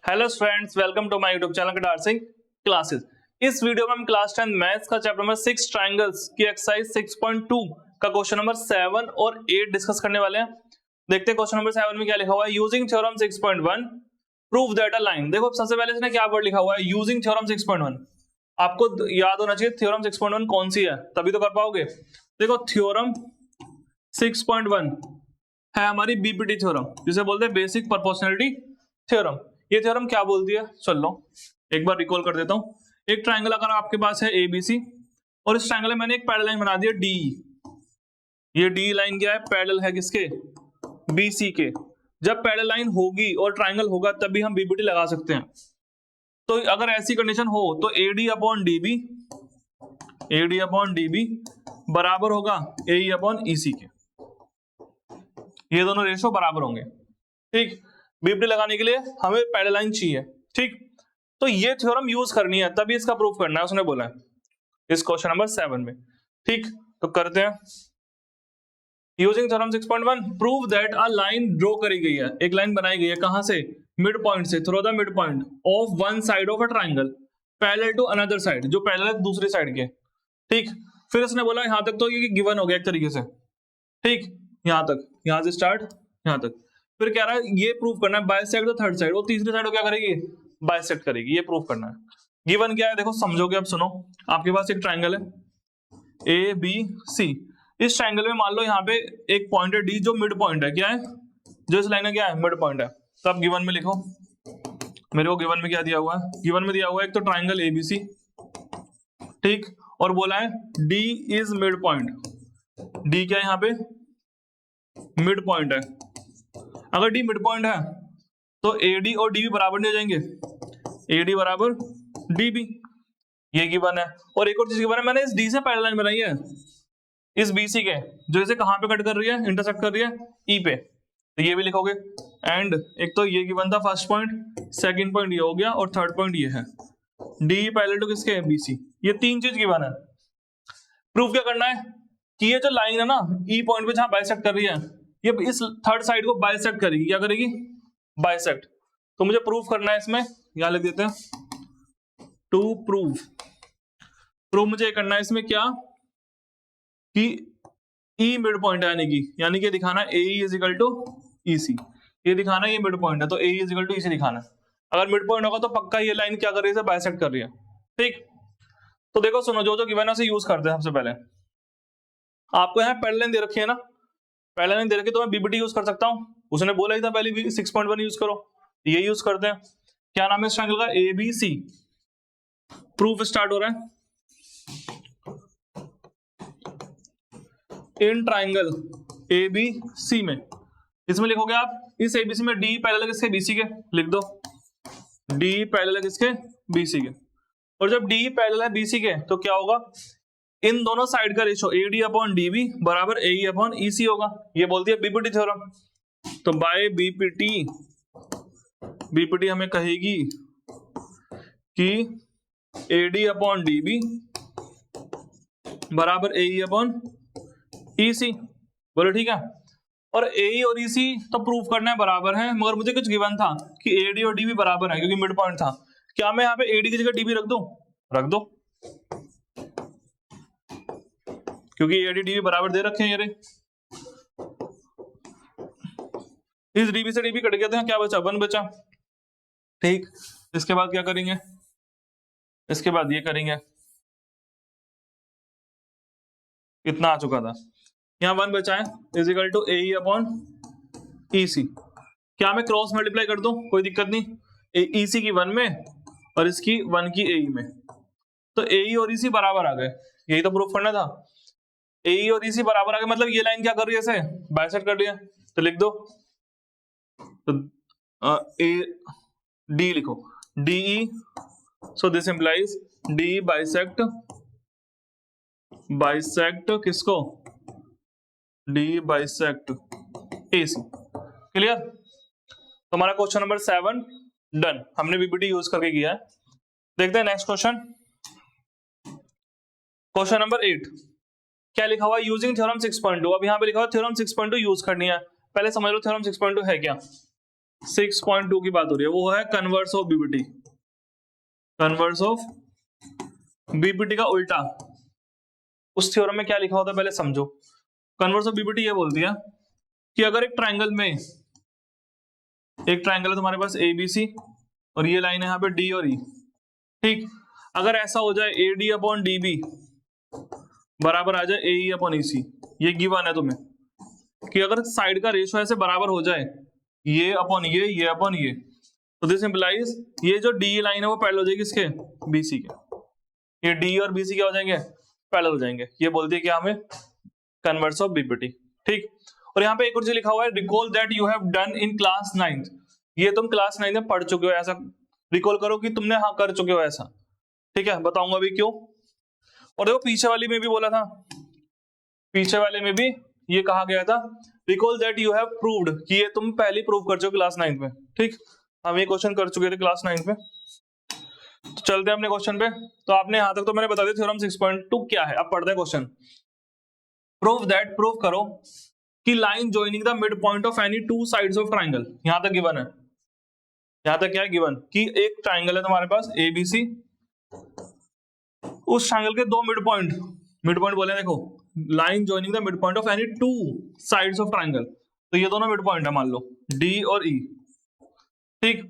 Hello friends, welcome to my YouTube channel Katar Singh classes. इस video में हम क्लास 10 मैथ्स का चैप्टर नंबर 6 ट्रायंगल्स की एक्सरसाइज 6.2 का क्वेश्चन नंबर 7 और 8 डिस्कस करने वाले हैं। देखते हैं क्वेश्चन नंबर 7 में क्या लिखा हुआ है। Using theorem 6.1 prove that a line. देखो सबसे पहले इसने क्या वर्ड लिखा हुआ है, यूजिंग थ्योरम 6.1। आपको याद होना चाहिए थ्योरम 6.1 कौन सी है, तभी तो कर पाओगे। देखो थ्योरम 6.1 है हमारी बीपीटी थ्योरम, जिसे बोलते हैं बेसिक प्रोपोर्शनलिटी थ्योरम। ये थ्योरम क्या बोलती है, चलो एक बार रिकॉल कर देता हूं। एक ट्रायंगल अगर आपके पास है एबीसी और इस ट्रायंगल में मैंने एक पैरेलल लाइन बना दिया डी। ये डी लाइन क्या है, पैरेलल है किसके, बीसी के। जब पैरेलल लाइन होगी और ट्रायंगल होगा तभी हम बीपीटी लगा सकते हैं। तो अगर ऐसी कंडीशन हो तो एडी अपॉन डीबी बराबर होगा एई अपॉन ईसी के। ये दोनों रेशो बराबर होंगे। ठीक, बीपीटी लगाने के लिए हमें पैरेलल लाइन चाहिए। ठीक, तो ये थ्योरम यूज करनी है, तभी इसका प्रूफ करना है, उसने बोला है इस क्वेश्चन नंबर 7 में। ठीक, तो करते हैं। Using theorem 6.1 prove that a line draw करी गई है, एक लाइन बनाई गई है, कहां से, मिड पॉइंट से, through the mid point of one side of a triangle parallel to another side, जो पैरेलल है दूसरी साइड के। ठीक, फिर इसने बोला यहां तक तो ये गिवन हो गया एक तरीके से। ठीक, यहां तक, यहां से स्टार्ट यहां तक। फिर कह रहा है ये प्रूव करना है बाइसेक्ट द थर्ड साइड, वो तीसरी साइड को क्या करेगी, बाइसेक्ट करेगी। ये प्रूव करना है। गिवन क्या है देखो समझोगे, अब सुनो। आपके पास एक ट्रायंगल है ए बी सी। इस ट्रायंगल में मान लो यहाँ पे एक पॉइंट है डी, जो मिड पॉइंट है। क्या है, जो इस लाइन में क्या है, मिड पॉइंट है। तब गिवन में लिखो, मेरे को गिवन में क्या दिया हुआ है, गिवन में दिया हुआ है एक तो ट्रायंगल एबीसी। ठीक, और बोला है D is mid point. D क्या है यहाँ पे, मिड पॉइंट है। अगर डी मिड पॉइंट है तो एडी और डीबी बराबर नहीं हो जाएंगे, एडी बराबर डीबी। ये गिवन है। और एक और चीज गिवन है, मैंने इस डी से पैरेलल लाइन बनाई है, इस बीसी के, जो इसे कहां पे कट कर रही है, इंटरसेक्ट कर रही है ई पे। तो ये भी लिखोगे। एंड एक तो ये गिवन था फर्स्ट पॉइंट, सेकंड पॉइंट ये हो गया, और थर्ड पॉइंट ये है डी पैरेलल टू किसके, बीसी। ये तीन चीज गिवन है। प्रूफ क्या करना है कि ये जो लाइन है ना ई पॉइंट पे जहां बाइसेक्ट कर रही है, ये इस थर्ड साइड को बाइसेक्ट करेगी। क्या करेगी, बाइसेक्ट। तो मुझे प्रूफ करना है इसमें, यहां लिख देते हैं टू प्रूव। प्रूव मुझे करना है इसमें क्या, कि ई मिड पॉइंट है, यानी कि दिखाना ए इज इक्वल टू ईसी। ये दिखाना है ये मिड पॉइंट है, तो ए इज इक्वल टू ईसी दिखाना है। अगर मिड पॉइंट होगा तो पक्का ये लाइन क्या कर रही है, बाइसेक्ट कर रही है। ठीक, तो देखो सुनो, जो जो गिवन है उसे यूज करते हैं। सबसे पहले आपको यहाँ पैरेलल लाइन दे रखी है ना, पैरेलल लाइन दे रखी तो मैं बीबीटी यूज कर सकता हूँ। उसने बोला ही था पहले भी 6.1 यूज करो, ये यूज करते हैं। क्या नाम है इस ट्रायंगल का, A B C. Proof start हो रहा है। इन ट्रायंगल ए बी सी में, इसमें लिखोगे आप इस एबीसी में डी पैरेलल किसके, बीसी के। लिख दो डी पैरेलल किसके, बीसी के। और जब डी पैरेलल है बीसी के तो क्या होगा, इन दोनों साइड का रेशो एडी अपॉन डीबी बराबर एई अपॉन ईसी होगा। ये बोलती है बीपीटी थ्योरम। तो बाय बीपीटी हमें कहेगी कि एडी अपॉन डीबी बराबर एई अपॉन ईसी। बोलो ठीक है। और एई और ईसी तो प्रूफ करना है बराबर है, मगर मुझे कुछ गिवन था कि एडी और डीबी बराबर है, क्योंकि मिड पॉइंट था। क्या मैं यहाँ पे एडी की जगह डीबी रख दूं, रख दो, क्योंकि एडी डीबी बराबर दे रखे हैं। ये इस डीबी से डीबी कट गया था, क्या बचा, 1 बचा। ठीक, इसके बाद क्या करेंगे, इसके बाद ये करेंगे, इतना आ चुका था, यहाँ 1 बचा है, is equal to A upon EC. क्या मैं क्रॉस मल्टीप्लाई कर दूं, कोई दिक्कत नहीं। ईसी की 1 में और इसकी 1 की ए में, तो ए और ईसी बराबर आ गए। यही तो प्रूफ करना था। ए और ईसी बराबर आ गए, मतलब ये लाइन क्या कर रही है, इसे बाइसेक्ट कर रही है। तो लिख दो, तो ए डी लिखो, DE. So this implies D bisect किसको, डी बाइसेक्ट एसी। क्लियर। तो हमारा क्वेश्चन नंबर 7 डन, हमने बीपीटी यूज करके किया है। देखते हैं नेक्स्ट क्वेश्चन, क्वेश्चन नंबर 8। क्या लिखा हुआ, यूजिंग थ्योरम 6.2। अब यहाँ पे लिखा हुआ थ्योरम 6.2 यूज करनी है। पहले समझ लो थ्योरम 6.2 है क्या। 6.2 की बात हो रही है, वो है converse of BPT. Converse of BPT का उल्टा। उस थ्योरम में क्या लिखा होता है पहले समझो। कन्वर्स ऑफ बीपीटी ये बोलती है कि अगर एक ट्रायंगल में, एक ट्रायंगल है तुम्हारे पास ABC और ये लाइन है यहाँ पे D और E, ठीक, अगर ऐसा हो जाए AD अपॉन DB बराबर आ जाए AE अपॉन EC, ये गिवन है तुम्हें कि अगर साइड का रेशियो ऐसे बराबर हो जाए, ये अपॉन ये अपॉन ये, तो दिस इंप्लाइज ये जो D लाइन है वो पैरेलल हो जाएगी किसके, BC के। ये D और BC क्या हो जाएंगे, पैरेलल हो जाएंगे। ये बोलती है कि हमें कन्वर्स ऑफ बीपीटी, ठीक। और यहाँ पे एक और चीज लिखा हुआ है, recall that you have done in class 9th। ये तुम क्लास 9 में पढ़ चुके हो, ऐसा रिकॉल करो कि तुमने हाँ कर चुके हो ऐसा, ठीक है। बताऊंगा अभी क्यों। और देखो पीछे वाली में भी बोला था, पीछे वाले में भी ये कहा गया था, recall that you have proved, कि ये तुम पहले प्रूव कर चुके हो क्लास 9 में, ठीक। हम ये क्वेश्चन कर चुके थे क्लास 9 में। तो चलते हैं अपने क्वेश्चन पे। तो आपने यहां तक तो मैंने बता दिया थ्योरम 6.2 क्या है। अब पढ़ते हैं क्वेश्चन। प्रूव दैट, प्रूव करो कि line joining the mid point of any two sides of triangle, यहां तक गिवन है। यहां तक क्या है गिवन, कि एक ट्राइंगल है तुम्हारे पास ABC, उस ट्राइंगल के दो मिड पॉइंट बोले, देखो line joining the mid point of any two sides of triangle, तो ये दोनों मिड पॉइंट है मान लो D और E, ठीक।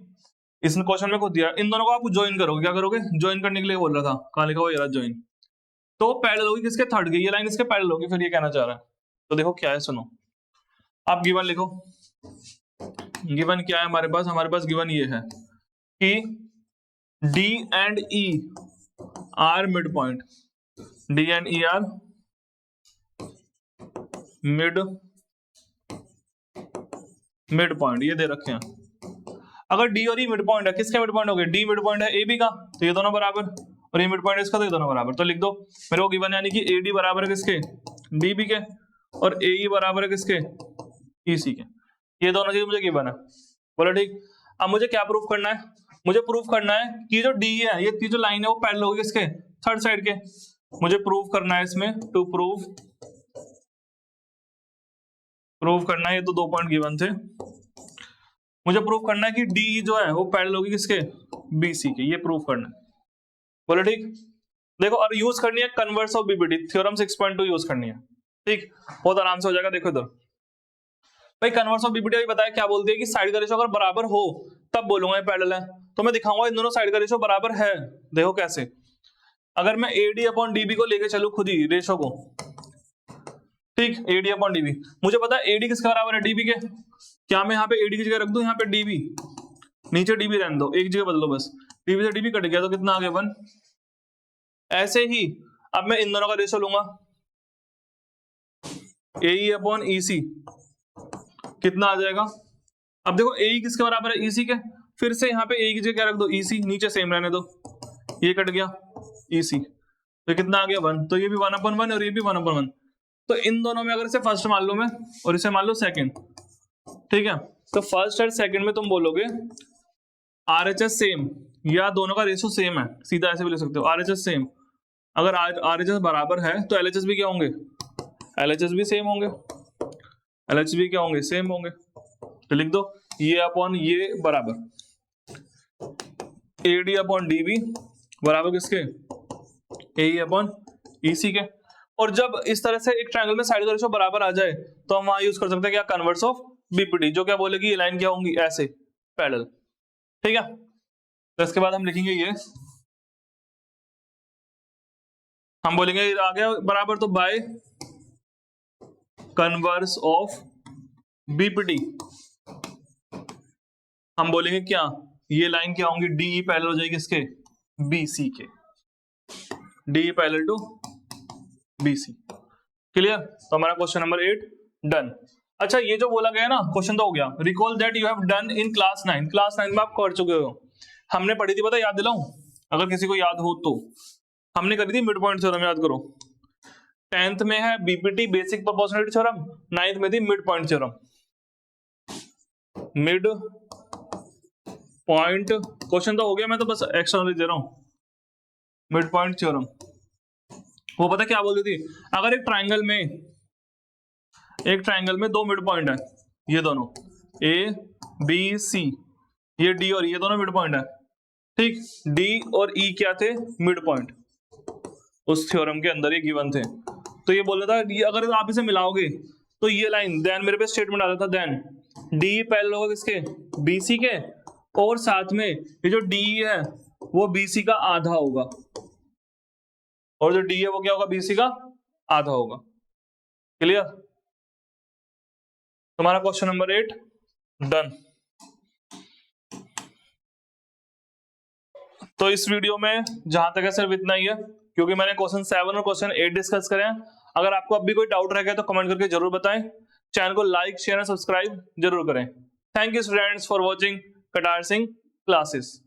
इस क्वेश्चन में खुद दिया, इन दोनों को आप ज्वाइन करोगे, क्या करोगे, ज्वाइन करने के लिए बोल रहा था, कहां लिखा हुआ ये ज्वाइन, तो पैरेलल होगी किसके, थर्ड की, ये लाइन इसके पैरेलल होगी, फिर ये कहना चाह रहा है। तो देखो क्या है, सुनो आप गिवन लिखो। गिवन क्या है हमारे पास गिवन ये है कि D and E are mid point, D and E are mid point, ये दे रखे हैं। अगर D और E मिड पॉइंट है, किसका मिड पॉइंट हो गया, D मिड पॉइंट है AB का, तो ये दोनों बराबर, और ये मिड पॉइंट इसका, तो ये दोनों बराबर। तो लिख दो मेरे को गिवन, यानी कि AD बराबर है किसके, DB के, और AE बराबर है किसके, EC के। ये दोनों चीज मुझे गिवन है, बोलो ठीक। अब मुझे क्या प्रूफ करना है, मुझे प्रूफ करना है कि जो D है, ये जो लाइन है वो पैरेलल होगी किसके, थर्ड साइड के। मुझे प्रूफ करना है इसमें, टू प्रूफ करना है, ये तो 2 पॉइंट गिवन थे। मुझे प्रूफ करना है कि D जो है वो पैरेलल होगी किसके, BC के, ये प्रूफ करना है, बोलो ठीक। देखो और यूज करनी है converse of BPT, theorem 6.2 use करनी है, ठीक, बहुत आराम से हो जाएगा। देखो इधर भाई कन्वर्स ऑफ बीपीटी बताया क्या बोलती है कि साइड का रेशियो अगर बराबर हो तब बोलूंगा ये पैरेलल है, तो मैं दिखाऊंगा इन दोनों साइड का रेशियो बराबर है। देखो कैसे, अगर मैं AD अपॉन DB को लेके चलूं खुद ही रेशियो को, ठीक, AD अपॉन DB, मुझे पता है AD किसके बराबर है, DB के। क्या मैं यहाँ पे AD की जगह रख दूं, यहाँ पे DB, नीचे DB रहने दो, एक जगह बदलो बस, DB से DB कट गया तो कितना आ गया 1। ऐसे ही अब मैं इन दोनों का रेशियो लूंगा, AE अपॉन EC कितना आ जाएगा। अब देखो AE किसके बराबर है, EC के, फिर से यहाँ पे AE की जगह क्या रख दो, EC, नीचे सेम रहने दो, ये कट गया EC, तो कितना आ गया 1। तो ये भी 1/1 और ये भी 1/1। तो इन दोनों में अगर इसे फर्स्ट मान लो मैं और इसे मान लो सेकंड, ठीक है, तो फर्स्ट और सेकंड में तुम बोलोगे RHS सेम, या दोनों का रेशियो सेम है, सीधा ऐसे भी ले सकते हो, RHS सेम। अगर RHS बराबर है तो LHS भी क्या होंगे, LHS भी सेम होंगे, LHS भी क्या होंगे, सेम होंगे। तो लिख दो ये अपॉन ये बराबर AD अपॉन DB बराबर किसके, AE अपॉन EC के। और जब इस तरह से एक ट्रायंगल में साइड का रेशियो बराबर आ जाए तो हम वहां यूज कर सकते हैं क्या, कन्वर्स ऑफ बीपीटी, जो क्या बोलेगी ये लाइन क्या होंगी, ऐसे पैरेलल, ठीक है। तो इसके बाद हम लिखेंगे ये, हम बोलेंगे आ गया बराबर, तो बाय कन्वर्स ऑफ बीपीटी हम बोलेंगे क्या, ये लाइन क्या होंगी, DE पैरेलल हो जाएगी इसके BC के, DE parallel to BC, clear. तो हमारा क्वेश्चन नंबर 8 डन। अच्छा ये जो बोला गया ना, क्वेश्चन तो हो गया, recall that you have done in class 9, class 9 में आप कर चुके हो, हमने पढ़ी थी, पता याद दिलाऊं अगर किसी को याद हो तो, हमने करी थी मिड पॉइंट थ्योरम, याद करो। 10th में है BPT basic proportionality theorem, 9th में थी mid point theorem. Mid point question तो हो गया, मैं तो बस एक्स्ट्रा नॉलेज दे रहा हूं। मिड पॉइंट थ्योरम वो पता क्या बोलती थी, अगर एक ट्राइंगल में दो मिड पॉइंट है, ये दोनों, ए बी सी, ये डी और ये दोनों मिड पॉइंट है, ठीक। डी और ई क्या थे? मिड पॉइंट, उस थ्योरम के अंदर ये गिवन थे। तो ये बोल रहा था ये अगर आप इसे मिलाओगे तो ये लाइन देन मेरे पे स्टेटमेंट आता था, देन डी पैरेलल होगा किसके? बीसी के, और साथ में ये जो डी है वो बीसी का आधा होगा, और जो डी है वो क्या होगा? बीसी का आधा होगा। क्लियर? तुम्हारा क्वेश्चन नंबर 8 डन। तो इस वीडियो में जहां तक है सिर्फ इतना ही है, क्योंकि मैंने क्वेश्चन 7 और क्वेश्चन 8 डिस्कस करे हैं। अगर आपको अब भी कोई डाउट रह गया तो कमेंट करके जरूर बताएं। चैनल को लाइक, शेयर और सब्सक्राइब जरूर करें। Thank you students for watching कटार सिंह क्लासेस।